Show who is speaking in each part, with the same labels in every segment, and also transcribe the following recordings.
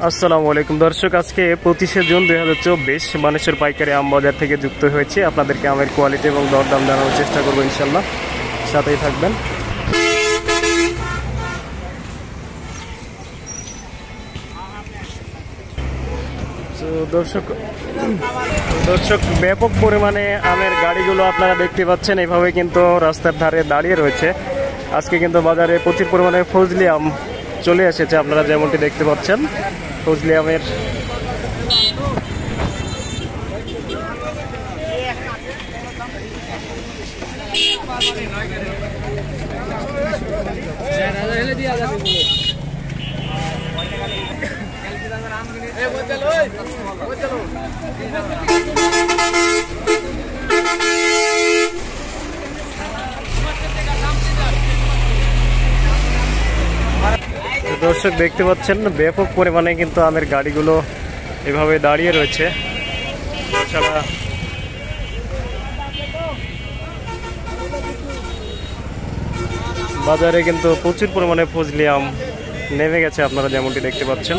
Speaker 1: আসসালামু আলাইকুম দর্শক, আজকে 25শে জুন 2024 বানেশ্বর পাইকারি আম বাজার থেকে যুক্ত হয়েছে। আপনাদেরকে আমের কোয়ালিটি এবং দরদাম জানানোর চেষ্টা করবো, ইনশাল্লাহ সাথেই থাকবেন। তো দর্শক ব্যাপক পরিমাণে আমের গাড়িগুলো আপনারা দেখতে পাচ্ছেন, এইভাবে কিন্তু রাস্তার ধারে দাঁড়িয়ে রয়েছে। আজকে কিন্তু বাজারে প্রচুর পরিমাণে ফজলি আম চলে এসেছে, আপনারা যেমনটি দেখতে পাচ্ছেন। ফজলি আমের দর্শক দেখতে পাচ্ছেন ব্যাপক পরিমাণে কিন্তু আমের গাড়িগুলো এভাবে দাঁড়িয়ে রয়েছে। এছাড়া বাজারে কিন্তু প্রচুর পরিমাণে ফজলি আম নেমে গেছে, আপনারা যেমনটি দেখতে পাচ্ছেন।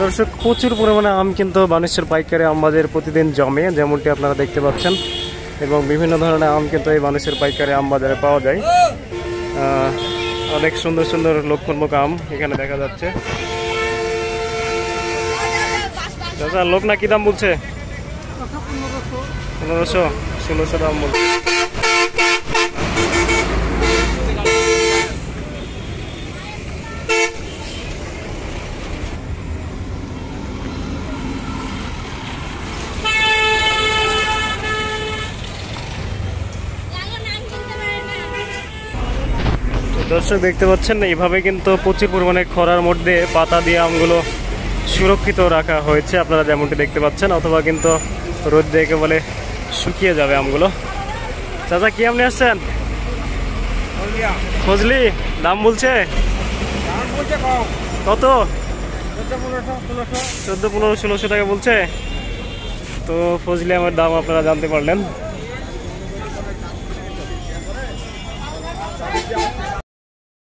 Speaker 1: দর্শক প্রচুর পরিমাণে আম কিন্তু বানেশ্বর পাইকারি আম বাজারে প্রতিদিন জমে, যেমনটি আপনারা দেখতে পাচ্ছেন। এবং বিভিন্ন ধরনের আম কিন্তু এই বানেশ্বর পাইকারি আম বাজারে পাওয়া যায়। অনেক সুন্দর সুন্দর লক্ষণমুখ আম এখানে দেখা যাচ্ছে। দাদা লোক না কি দাম বলছে? 1500 1600 দাম বলছে। দর্শক দেখতে পাচ্ছেন এইভাবে কিন্তু প্রচুর পরিমাণে খরার মধ্যে পাতা দিয়ে আমগুলো সুরক্ষিত রাখা হয়েছে, আপনারা যেমনটি দেখতে পাচ্ছেন। অথবা কিন্তু রোদ দিয়ে একেবারে শুকিয়ে যাবে আমগুলো। চাচা কি আম নিয়ে আসছেন? ফজলি দাম বলছে কত? 1400 1500 1600 টাকা বলছে। তো ফজলি আমের দাম আপনারা জানতে পারলেন।